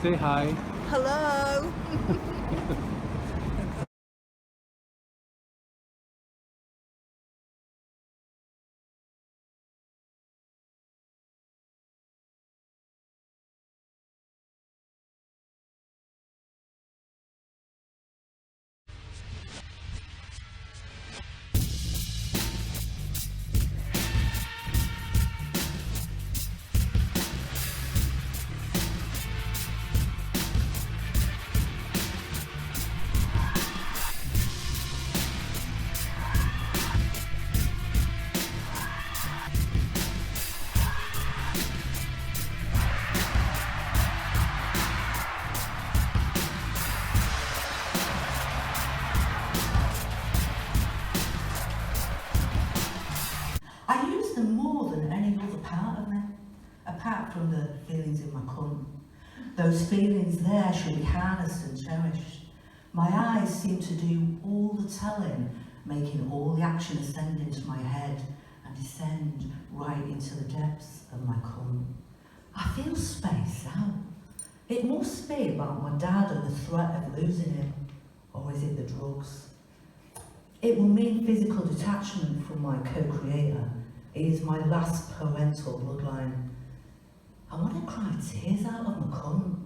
Say hi. Hello. I use them more than any other part of me, apart from the feelings in my cunt. Those feelings there should be harnessed and cherished. My eyes seem to do all the telling, making all the action ascend into my head and descend right into the depths of my cunt. I feel spaced out. It must be about my dad and the threat of losing him, or is it the drugs? It will mean physical detachment from my co-creator. He is my last parental bloodline. I want to cry tears out of my cunt.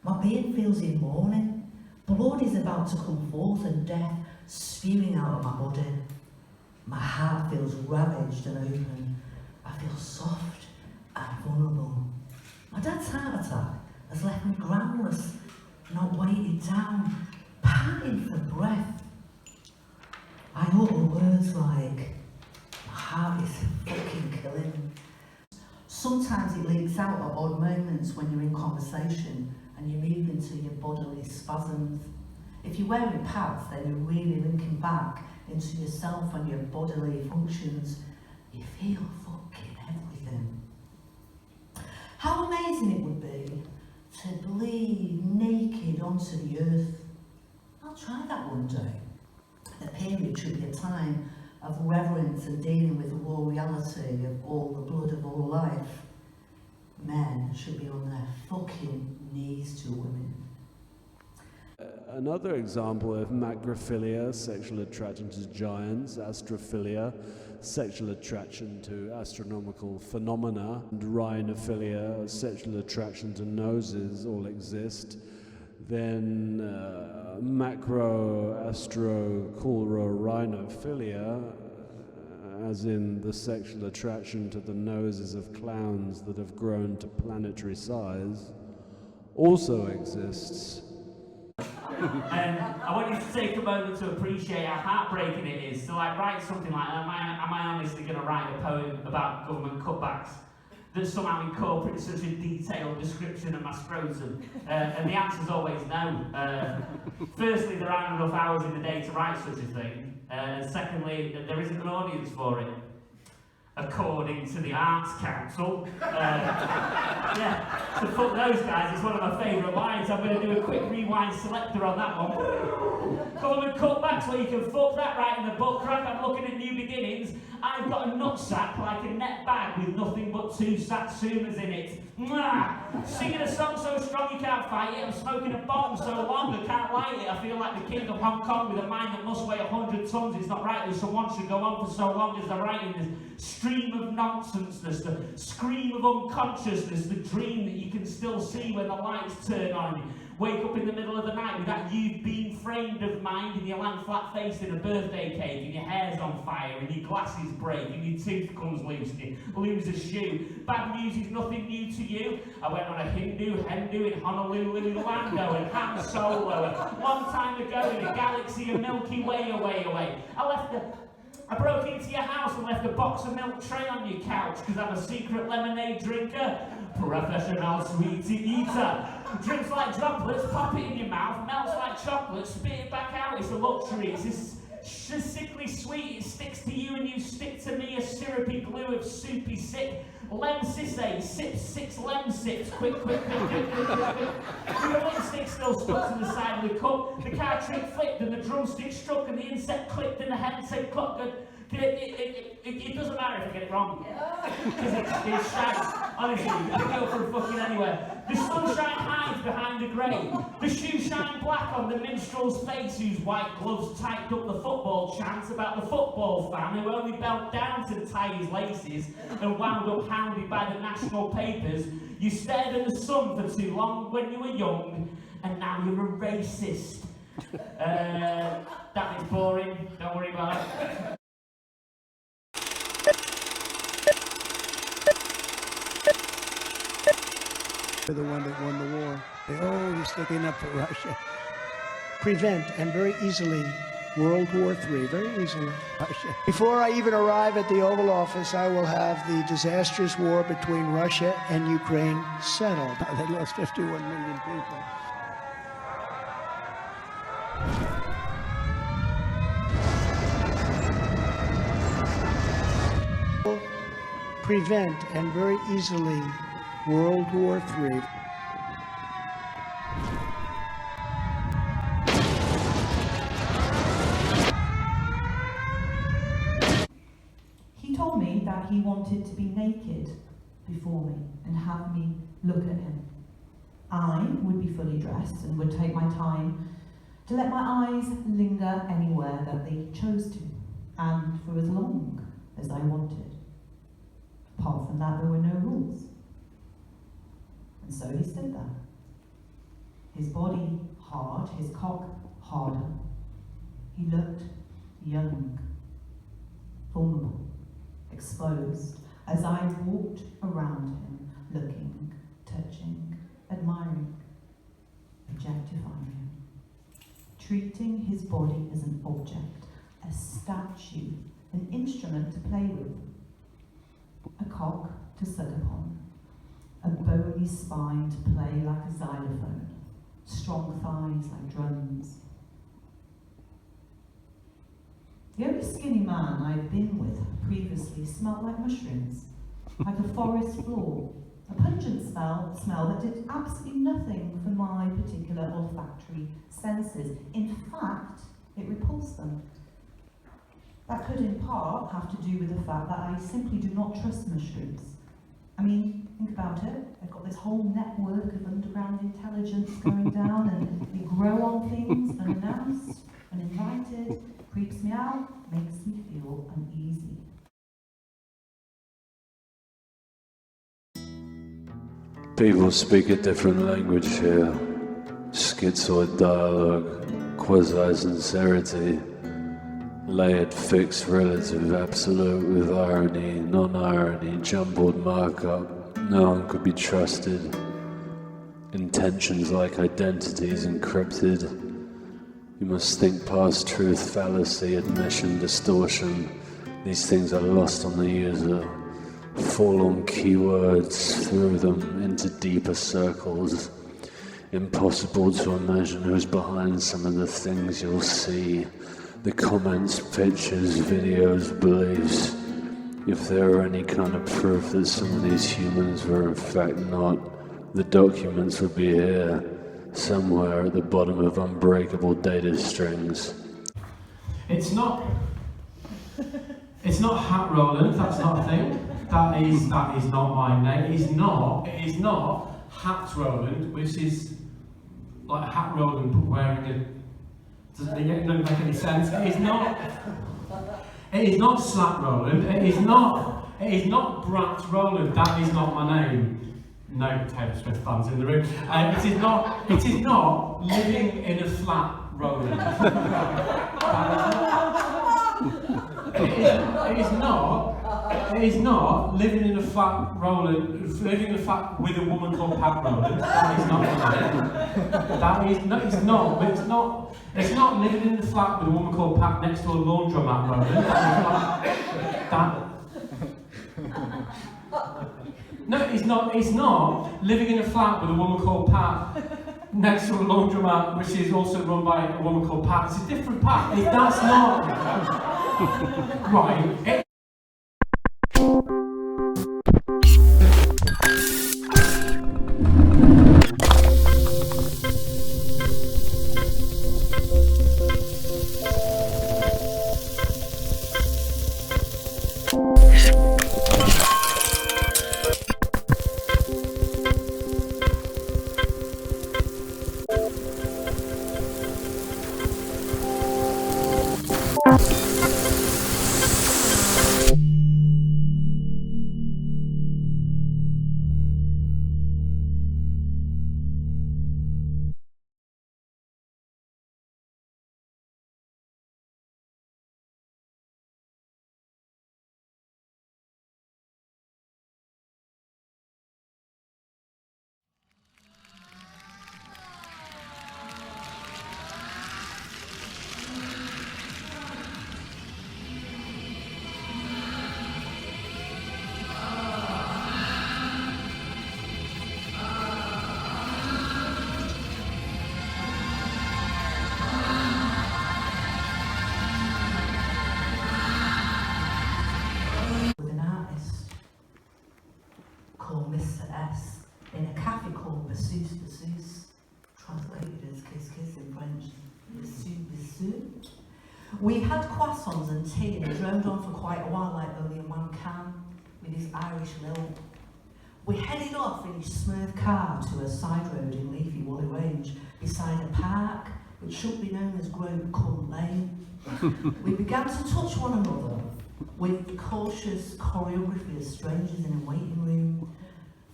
My being feels in mourning. Blood is about to come forth and death spewing out of my body. My heart feels ravaged and open. I feel soft and vulnerable. My dad's heart attack has left me groundless, not weighted down, panting for breath. I utter words like, my heart is fucking killing. Sometimes it leaks out at odd moments when you're in conversation and you move into your bodily spasms. If you're wearing pads, then you're really linking back into yourself and your bodily functions. You feel fucking everything. How amazing it would be to bleed naked onto the earth. I'll try that one day. The period should be a time of reverence and dealing with the raw reality of all the blood of all life. Men should be on their fucking knees to women. Another example of macrophilia, sexual attraction to giants, astrophilia, sexual attraction to astronomical phenomena, and rhinophilia, sexual attraction to noses, all exist. Then macro-astro-rhinophilia, as in the sexual attraction to the noses of clowns that have grown to planetary size, also exists. I want you to take a moment to appreciate how heartbreaking it is to write something like, am I honestly going to write a poem about government cutbacks that somehow incorporates such a detailed description of my scrotum? And the answer's always no. Firstly, there aren't enough hours in the day to write such a thing. Secondly, there isn't an audience for it, according to the Arts Council. Yeah, so fuck those guys, it's one of my favourite lines. I'm going to do a quick rewind selector on that one. Government cutbacks where you can fuck that right in the butt crack. I'm looking at new beginnings. I've got a nutsack like a net bag with nothing but 2 satsumas in it. Mwah! Singing a song so strong you can't fight it. I'm smoking a bomb so long I can't light it. I feel like the king of Hong Kong with a mind that must weigh 100 tons. It's not right that someone should go on for so long as they're writing this stream of nonsenseness, the scream of unconsciousness, the dream that you can still see when the lights turn on. You wake up in the middle of the night with that you've been framed of mind and you land flat-faced in a birthday cake and your hair's on fire and your glasses break and your tooth comes loose and you lose a shoe. Bad news is nothing new to you. I went on a Hindu in Honolulu, Lando and Han Solo a long time ago in a galaxy of Milky Way away. I broke into your house and left a box of milk tray on your couch because I'm a secret lemonade drinker, professional sweetie eater. Drinks like droplets, pop it in your mouth, melts like chocolate, spit it back out. It's a luxury. It's sickly sweet. It sticks to you and you stick to me. A syrupy glue of soupy sick. Lem sissay, sip 6 lem sips, quick. Your lipstick still stuck to the side of the cup. The car trick flipped and the drumstick struck and the insect clicked and the head said cluck. It doesn't matter if I get it wrong. Because it's shag. Honestly, you can go from fucking anywhere. The sunshine hides behind the grey. The shoes shine black on the minstrel's face whose white gloves typed up the football chants about the football fan who only bent down to tie his laces and wound up hounded by the national papers. You stared at the sun for too long when you were young, and now you're a racist. That is boring. Don't worry about it. The one that won the war. Oh, he's sticking up for Russia. Prevent, and very easily, World War III, very easily. Russia. Before I even arrive at the Oval Office, I will have the disastrous war between Russia and Ukraine settled. They lost 51 million people. Prevent, and very easily, World War III. He told me that he wanted to be naked before me and have me look at him. I would be fully dressed and would take my time to let my eyes linger anywhere that they chose to, and for as long as I wanted. Apart from that, there were no rules. And so he stood there, his body hard, his cock harder. He looked young, vulnerable, exposed, as I walked around him, looking, touching, admiring, objectifying him, treating his body as an object, a statue, an instrument to play with, a cock to suck upon, a bony spine to play like a xylophone, strong thighs like drums. The only skinny man I'd been with previously smelled like mushrooms, like a forest floor, a pungent smell that did absolutely nothing for my particular olfactory senses. In fact, it repulsed them. That could in part have to do with the fact that I simply do not trust mushrooms. I mean, think about it. They've got this whole network of underground intelligence going down, and they grow on things unannounced, uninvited, creeps me out, makes me feel uneasy. People speak a different language here. Schizoid dialogue, quasi-sincerity, layered fixed relative absolute with irony, non-irony, jumbled markup. No one could be trusted. Intentions like identities encrypted. You must think past truth, fallacy, admission, distortion. These things are lost on the user. Fall on keywords, through them into deeper circles. Impossible to imagine who's behind some of the things you'll see. The comments, pictures, videos, beliefs. If there were any kind of proof that some of these humans were in fact not, the documents would be here, somewhere at the bottom of unbreakable data strings. It's not Hat Roland, that's not a thing. That is not my name. It is not Hat Roland, which is like Hat Roland but wearing a... Doesn't it make any sense? It is not Slap Roland. It is not Brat Roland. That is not my name. No Taylor Swift fans in the room. It is not living in a flat Roland. It is not living in a flat Roland, living in a flat with a woman called Pat Roland. That is not my name. It's not living in a flat with a woman called Pat next to a laundromat Roland. No, it's not living in a flat with a woman called Pat next to a laundromat which is also run by a woman called Pat. It's a different Pat. That's not right. With an artist called Mr. S in a cafe called Bessus Bessus, translated as Kiss Kiss in French, Bessus Bessus. We had croissants and tea and droned on for quite a while like only a man can, with his Irish lilt. We headed off in his smooth car to a side road in leafy Woolly Range beside a park which should be known as Grove Cunt Lane. We began to touch one another with the cautious choreography of strangers in a waiting room,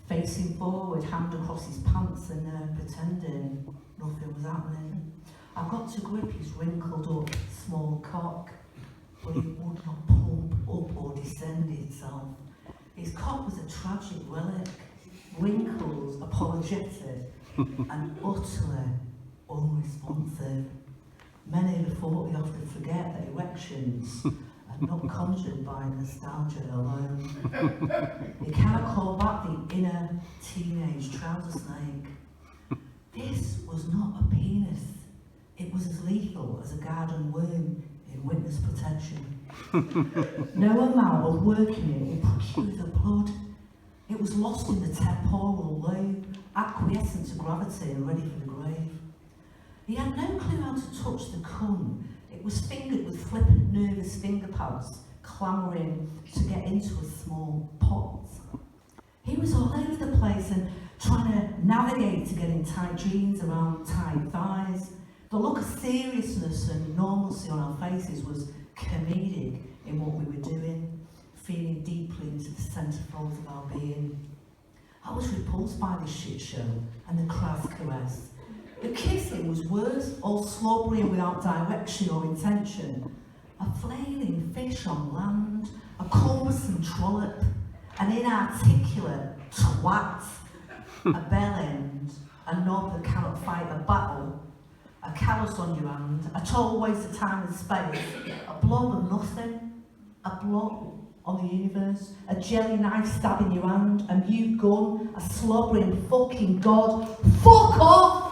facing forward, hand across his pants and pretending nothing was happening. I got to grip his wrinkled up small cock, but it would not pump up or descend itself. His cock was a tragic relic, wrinkles apologetic and utterly unresponsive. Many of the 40 often forget that erections are not conjured by nostalgia alone. You cannot call back the inner teenage trouser snake. This was not a penis. It was as lethal as a garden worm in witness protection. No amount of work in it would procure the blood. It was lost in the temporal lobe, acquiescent to gravity and ready for the grave. He had no clue how to touch the cum. It was fingered with flippant, nervous finger pads, clamouring to get into a small pot. He was all over the place and trying to navigate to getting tight jeans around tight thighs. The look of seriousness and normalcy on our faces was comedic in what we were doing, feeling deeply into the centrefolds of our being. I was repulsed by this shit show and the crass caress. The kissing was worse, all slobbery and without direction or intention. A flailing fish on land, a cumbersome trollop, an inarticulate twat, a bell end, a knob that cannot fight a battle, a callus on your hand, a total waste of time and space, a blob of nothing, a blob on the universe, a jelly knife stabbing your hand, a mute gun, a slobbering fucking god. Fuck off!